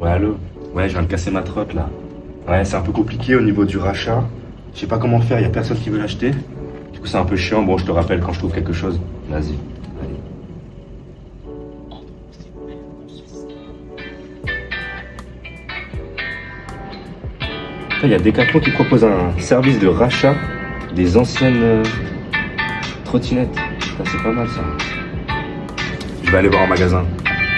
Ouais, allô? Ouais, je viens de casser ma trotte là. Ouais, c'est un peu compliqué au niveau du rachat. Je sais pas comment faire, y a personne qui veut l'acheter. Du coup, c'est un peu chiant. Bon, je te rappelle quand je trouve quelque chose. Vas-y. Allez. Il y a Decathlon qui propose un service de rachat des anciennes trottinettes. Putain, c'est pas mal ça. Je vais aller voir en magasin.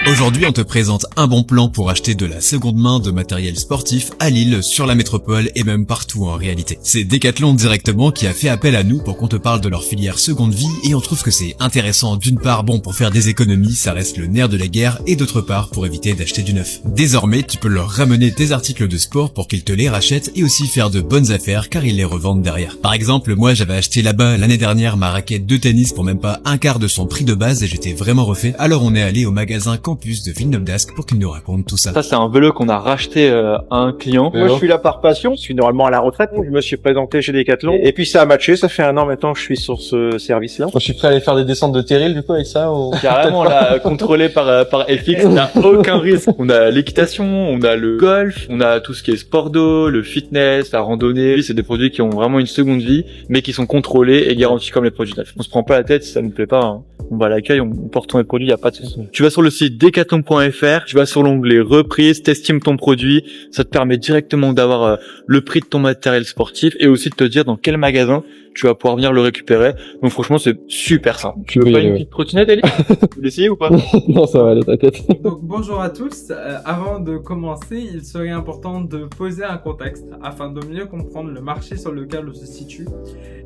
Aujourd'hui, on te présente un bon plan pour acheter de la seconde main de matériel sportif à Lille, sur la métropole et même partout en réalité. C'est Decathlon directement qui a fait appel à nous pour qu'on te parle de leur filière seconde vie et on trouve que c'est intéressant d'une part, bon, pour faire des économies, ça reste le nerf de la guerre et d'autre part, pour éviter d'acheter du neuf. Désormais, tu peux leur ramener tes articles de sport pour qu'ils te les rachètent et aussi faire de bonnes affaires car ils les revendent derrière. Par exemple, moi j'avais acheté là-bas l'année dernière ma raquette de tennis pour même pas un quart de son prix de base et j'étais vraiment refait. Alors on est allé au magasin Campus de Villeneuve d'Ascq pour qu'il nous raconte tout ça. Ça, c'est un vélo qu'on a racheté à un client. Moi, je suis là par passion. Je suis normalement à la retraite. Je me suis présenté chez Decathlon. Et puis, ça a matché. Ça fait 1 an maintenant que je suis sur ce service-là. Moi, je suis prêt à aller faire des descentes de terril, du coup, avec ça, ou... Carrément, là, contrôlé par FX, on n'a aucun risque. On a l'équitation, on a le golf, on a tout ce qui est sport d'eau, le fitness, la randonnée. C'est des produits qui ont vraiment une seconde vie, mais qui sont contrôlés et garantis comme les produits neufs. On se prend pas la tête si ça nous plaît pas, hein. On va à l'accueil, on porte ton produit, y a pas de souci. Tu vas sur le site decathlon.fr, tu vas sur l'onglet reprise, t'estimes ton produit, ça te permet directement d'avoir le prix de ton matériel sportif et aussi de te dire dans quel magasin tu vas pouvoir venir le récupérer. Donc franchement, c'est super simple. Tu veux pas une petite trottinette, Ellie? Tu veux l'essayer ou pas? Non, ça va aller, t'inquiète. Donc bonjour à tous. Avant de commencer, il serait important de poser un contexte afin de mieux comprendre le marché sur lequel on se situe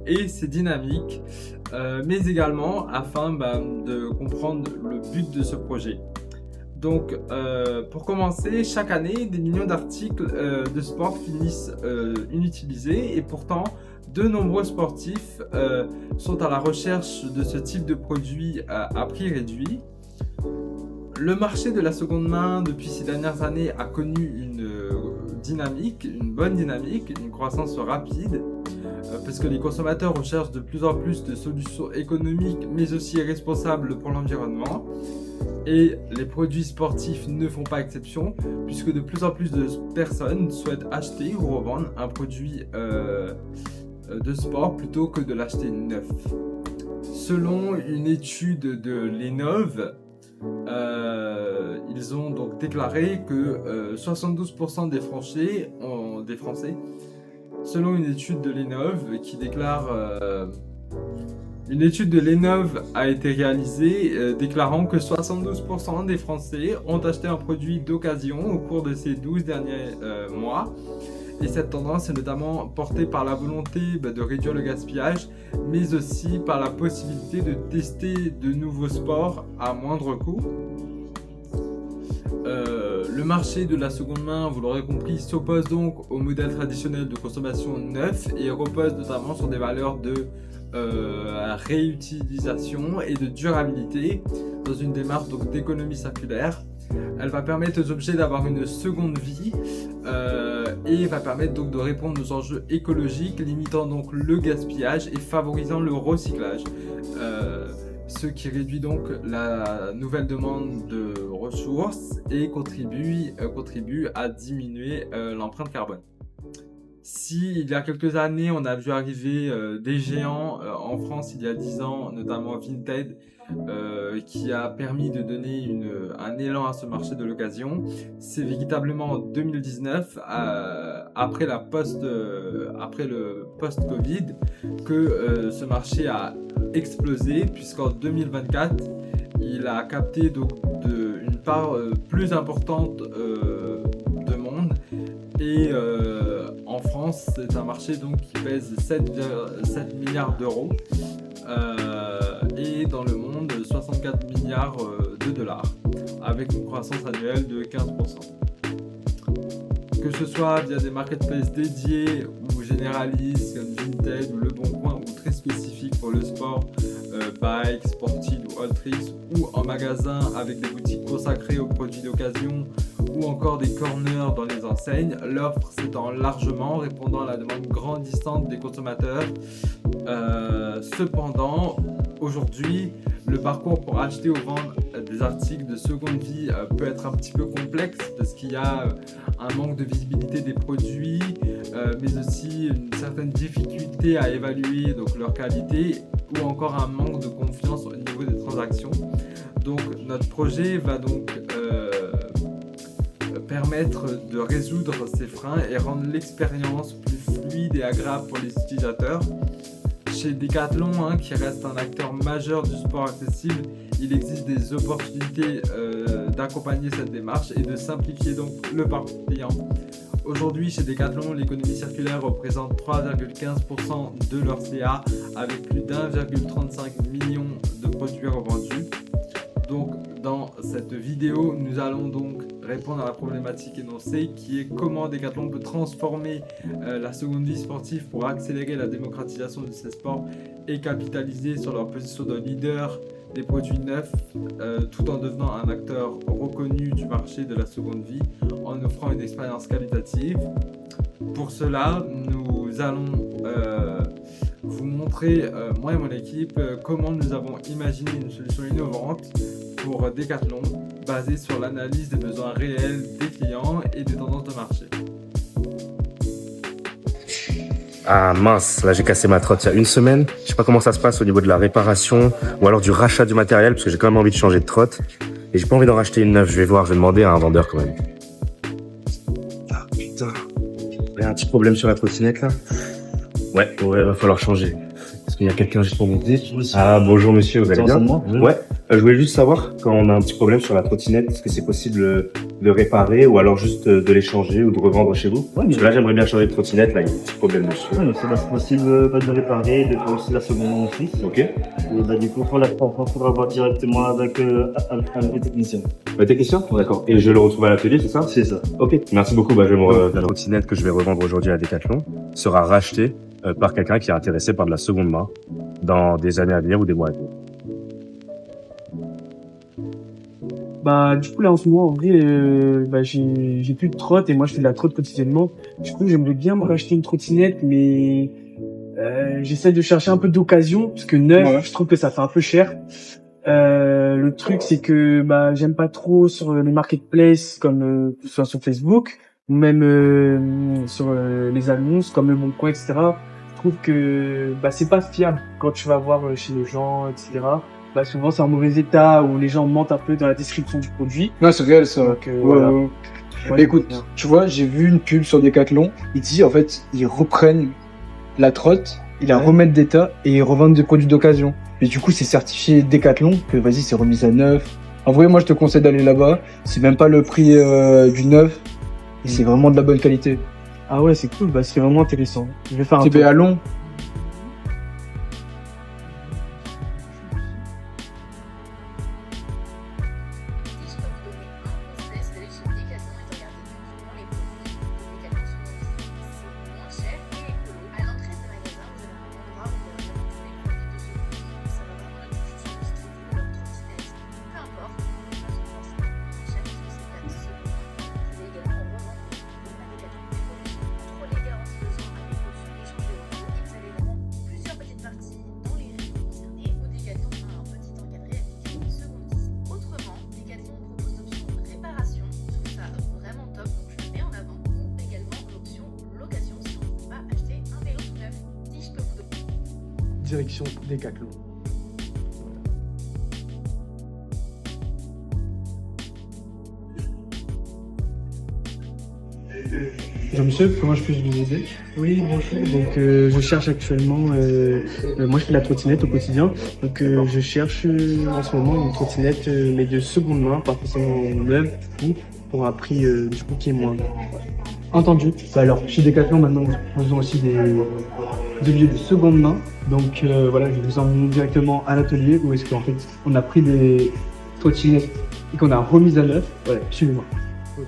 et ses dynamiques, mais également afin de comprendre le but de ce projet. Donc pour commencer, chaque année, des millions d'articles de sport finissent inutilisés et pourtant de nombreux sportifs sont à la recherche de ce type de produit à prix réduit. Le marché de la seconde main depuis ces dernières années a connu une bonne dynamique, une croissance rapide, parce que les consommateurs recherchent de plus en plus de solutions économiques mais aussi responsables pour l'environnement. Et les produits sportifs ne font pas exception, puisque de plus en plus de personnes souhaitent acheter ou revendre un produit de sport plutôt que de l'acheter neuf. Selon une étude de l'Enov, ils ont donc déclaré que 72% des Français, selon une étude de l'Enov qui déclare... Une étude de l'Enov a été réalisée déclarant que 72% des Français ont acheté un produit d'occasion au cours de ces 12 derniers mois. Et cette tendance est notamment portée par la volonté de réduire le gaspillage, mais aussi par la possibilité de tester de nouveaux sports à moindre coût. Le marché de la seconde main, vous l'aurez compris, s'oppose donc au modèle traditionnel de consommation neuf et repose notamment sur des valeurs de réutilisation et de durabilité dans une démarche donc d'économie circulaire. Elle va permettre aux objets d'avoir une seconde vie et va permettre donc de répondre aux enjeux écologiques, limitant donc le gaspillage et favorisant le recyclage. Ce qui réduit donc la nouvelle demande de ressources et contribue à diminuer l'empreinte carbone. Si il y a quelques années, on a vu arriver des géants en France il y a 10 ans, notamment Vinted, qui a permis de donner un élan à ce marché de l'occasion, c'est véritablement en 2019, après le post-Covid, que ce marché a explosé, puisqu'en 2024, il a capté donc une part plus importante de monde. Et en France, c'est un marché donc qui pèse 7 milliards d'euros et dans le monde 64 milliards de dollars avec une croissance annuelle de 15%. Que ce soit via des marketplaces dédiés ou généralistes comme Vinted ou Le Bon Coin ou très spécifiques pour le sport, Bike, Sportive ou Alltrix, ou en magasin avec des boutiques consacrées aux produits d'occasion ou encore des corners dans les enseignes, l'offre s'étend largement, répondant à la demande grandissante des consommateurs. Cependant, aujourd'hui, le parcours pour acheter ou vendre des articles de seconde vie peut être un petit peu complexe parce qu'il y a un manque de visibilité des produits, mais aussi une certaine difficulté à évaluer donc leur qualité ou encore un manque de confiance au niveau des transactions. Donc notre projet va donc permettre de résoudre ces freins et rendre l'expérience plus fluide et agréable pour les utilisateurs. Chez Decathlon, qui reste un acteur majeur du sport accessible, il existe des opportunités d'accompagner cette démarche et de simplifier donc le parcours client. Aujourd'hui, chez Decathlon, l'économie circulaire représente 3,15% de leur CA avec plus d'1,35 million de produits revendus. Donc, dans cette vidéo, nous allons donc répondre à la problématique énoncée qui est comment Decathlon peut transformer la seconde vie sportive pour accélérer la démocratisation de ces sports et capitaliser sur leur position de leader des produits neufs tout en devenant un acteur reconnu du marché de la seconde vie en offrant une expérience qualitative. Pour cela, nous allons vous montrer, moi et mon équipe, comment nous avons imaginé une solution innovante pour Decathlon basée sur l'analyse des besoins réels des clients et des tendances de marché. Ah mince, là j'ai cassé ma trotte il y a une semaine. Je sais pas comment ça se passe au niveau de la réparation ou alors du rachat du matériel parce que j'ai quand même envie de changer de trotte et j'ai pas envie d'en racheter une neuve. Je vais voir, je vais demander à un vendeur quand même. Ah putain, il y a un petit problème sur la trottinette là. Ouais, va falloir changer. Est-ce qu'il y a quelqu'un juste pour m'aider? Ah bonjour monsieur, vous allez bien? Ouais, je voulais juste savoir quand on a un petit problème sur la trottinette, est-ce que c'est possible de réparer ou alors juste de les changer ou de revendre chez vous? Ouais, Parce que là j'aimerais bien changer de trottinette, là il y a un petit problème dessus. ouais, c'est possible de réparer, de faire aussi la seconde main aussi. Ok. Et du coup, pour la première, il faudra voir directement avec un vrai technicien. Technicien? D'accord. Et je le retrouve à l'atelier, c'est ça? C'est ça. Ok, merci beaucoup. La trottinette que je vais revendre aujourd'hui à Decathlon sera rachetée par quelqu'un qui est intéressé par de la seconde main dans des années à venir ou des mois à venir. Bah, du coup, là, en ce moment, en vrai, j'ai plus de trotte et moi, je fais de la trotte quotidiennement. Du coup, j'aimerais bien me racheter une trottinette, mais j'essaie de chercher un peu d'occasion parce que neuf, je trouve que ça fait un peu cher. Le truc, c'est que j'aime pas trop sur les marketplaces comme que ce soit sur Facebook ou même sur les annonces comme Le Bon Coin, etc. Je trouve que c'est pas fiable quand tu vas voir chez les gens, etc. Souvent c'est en mauvais état ou les gens mentent un peu dans la description du produit. Non, c'est réel ça. Donc, Ouais, voilà. ouais. Ouais, Écoute, bien. tu vois, j'ai vu une pub sur Decathlon. Il dit en fait, ils reprennent la trotte, ils la remettent d'état et ils revendent des produits d'occasion. Et du coup, c'est certifié Decathlon que vas-y, c'est remis à neuf. En vrai, moi, je te conseille d'aller là-bas. C'est même pas le prix du neuf. Et c'est vraiment de la bonne qualité. Ah ouais, c'est cool, c'est vraiment intéressant. Je vais faire un TB tour. à Lyon. Direction Decathlon. Jean-Michel, comment je peux vous aider? Oui, bonjour. Donc, je cherche actuellement, moi je fais de la trottinette au quotidien, donc je cherche en ce moment une trottinette, mais de seconde main, pas forcément neuve, du coup, pour un prix du coup qui est moins. Entendu. Alors, chez Decathlon, maintenant, nous proposons aussi des lieux de seconde main. Donc voilà, je vais vous emmener directement à l'atelier où est-ce qu'en fait, on a pris des trottinettes et qu'on a remises à neuf. Voilà, suivez-moi. Ok.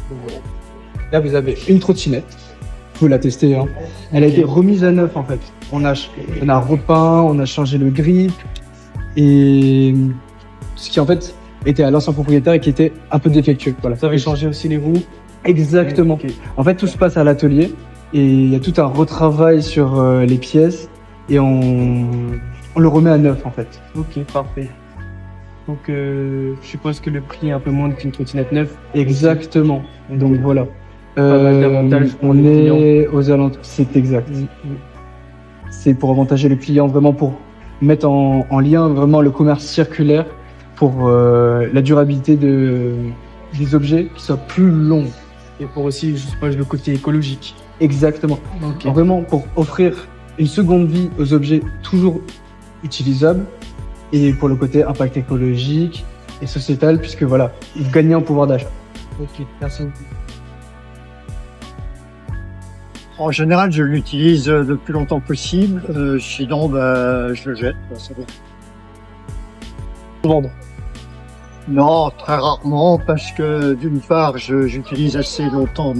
Donc, voilà. Là, vous avez une trottinette. Vous pouvez la tester. Hein. Elle a été remise à neuf en fait. On a repeint, on a changé le grip et ce qui en fait était à l'ancien propriétaire et qui était un peu défectueux. Voilà. Vous avez changé aussi les roues? Exactement. Okay. En fait, tout se passe à l'atelier et il y a tout un retravail sur les pièces et on le remet à neuf en fait. Ok, parfait. Donc, je suppose que le prix est un peu moins qu'une trottinette neuve. Exactement. Donc voilà. Pas mal d'avantages pour On les est aux alentours. C'est exact. C'est pour avantager les clients, vraiment pour mettre en lien vraiment le commerce circulaire pour la durabilité des objets qui soient plus longs. Et pour aussi, je suppose, le côté écologique. Exactement. Ok. Donc vraiment pour offrir une seconde vie aux objets toujours utilisables et pour le côté impact écologique et sociétal puisque voilà, ils gagnent en pouvoir d'achat. Ok, merci beaucoup. En général, je l'utilise le plus longtemps possible. Sinon, je le jette. C'est bon. Vendre. Non, très rarement, parce que d'une part, j'utilise assez longtemps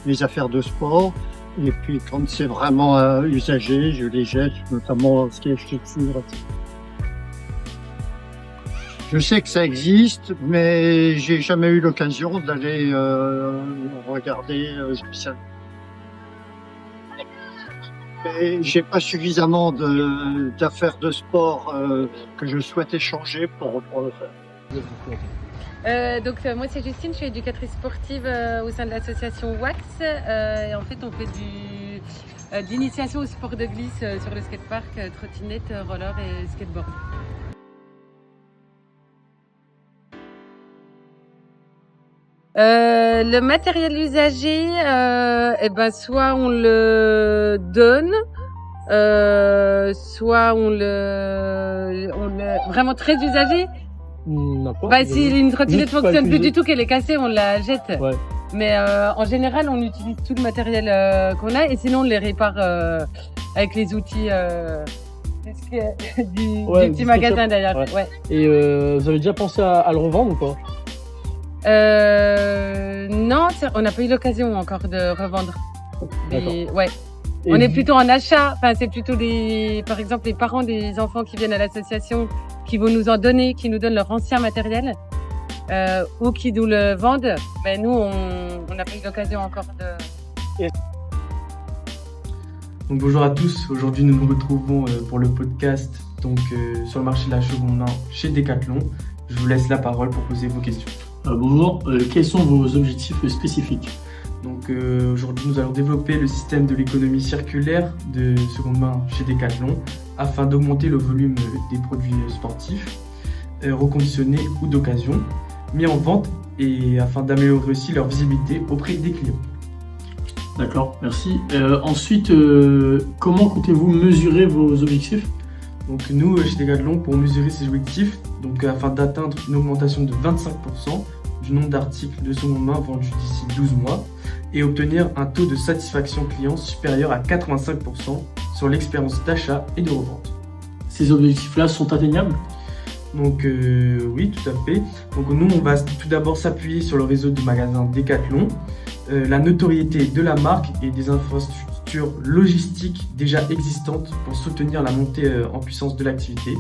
mes affaires de sport. Et puis, quand c'est vraiment usagé, je les jette, notamment ce qui est chaussures. Je sais que ça existe, mais j'ai jamais eu l'occasion d'aller regarder spécialement. Et j'ai pas suffisamment d'affaires de sport que je souhaite échanger pour le faire. Donc moi c'est Justine, je suis éducatrice sportive au sein de l'association WAX et en fait on fait de l'initiation au sport de glisse sur le skatepark, trottinette, roller et skateboard. Le matériel usagé, soit on le donne, soit on le vraiment très usagé. Si une trottinette fonctionne plus du tout, qu'elle est cassée, on la jette. Ouais. Mais en général, on utilise tout le matériel qu'on a et sinon on les répare avec les outils du petit magasin d'ailleurs. Ouais. Ouais. Et vous avez déjà pensé à le revendre ou pas? Non, on n'a pas eu l'occasion encore de revendre. Ouais. Et On est plutôt en achat. Enfin, c'est plutôt par exemple, les parents des enfants qui viennent à l'association qui vont nous en donner, qui nous donnent leur ancien matériel, ou qui nous le vendent. Mais nous, on n'a pas eu l'occasion encore de. Donc bonjour à tous, aujourd'hui nous nous retrouvons pour le podcast sur le marché de la seconde main chez Decathlon. Je vous laisse la parole pour poser vos questions. Bonjour, quels sont vos objectifs spécifiques? Donc aujourd'hui nous allons développer le système de l'économie circulaire de seconde main chez Decathlon afin d'augmenter le volume des produits sportifs, reconditionnés ou d'occasion, mis en vente et afin d'améliorer aussi leur visibilité auprès des clients. D'accord, merci. Ensuite, comment comptez-vous mesurer vos objectifs? Donc nous, chez Decathlon, pour mesurer ces objectifs, afin d'atteindre une augmentation de 25% du nombre d'articles de seconde main vendus d'ici 12 mois et obtenir un taux de satisfaction client supérieur à 85% sur l'expérience d'achat et de revente. Ces objectifs-là sont atteignables? Donc oui, tout à fait. Donc nous, on va tout d'abord s'appuyer sur le réseau de magasins Decathlon, la notoriété de la marque et des infrastructures logistiques déjà existantes pour soutenir la montée en puissance de l'activité,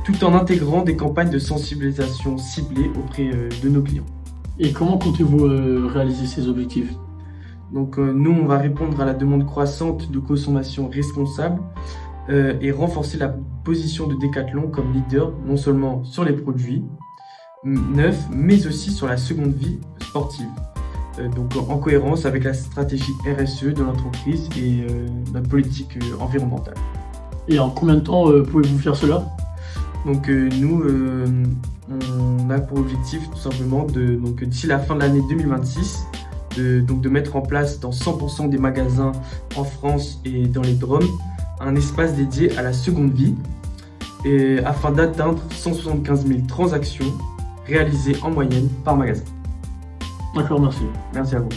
tout en intégrant des campagnes de sensibilisation ciblées auprès de nos clients. Et comment comptez-vous réaliser ces objectifs? Donc nous, on va répondre à la demande croissante de consommation responsable et renforcer la position de Decathlon comme leader non seulement sur les produits neufs, mais aussi sur la seconde vie sportive. Donc en cohérence avec la stratégie RSE de l'entreprise et notre politique environnementale. Et en combien de temps pouvez-vous faire cela? Donc nous, on a pour objectif tout simplement d'ici la fin de l'année 2026, de mettre en place dans 100% des magasins en France et dans les DROM un espace dédié à la seconde vie et afin d'atteindre 175 000 transactions réalisées en moyenne par magasin. D'accord, merci. Merci à vous.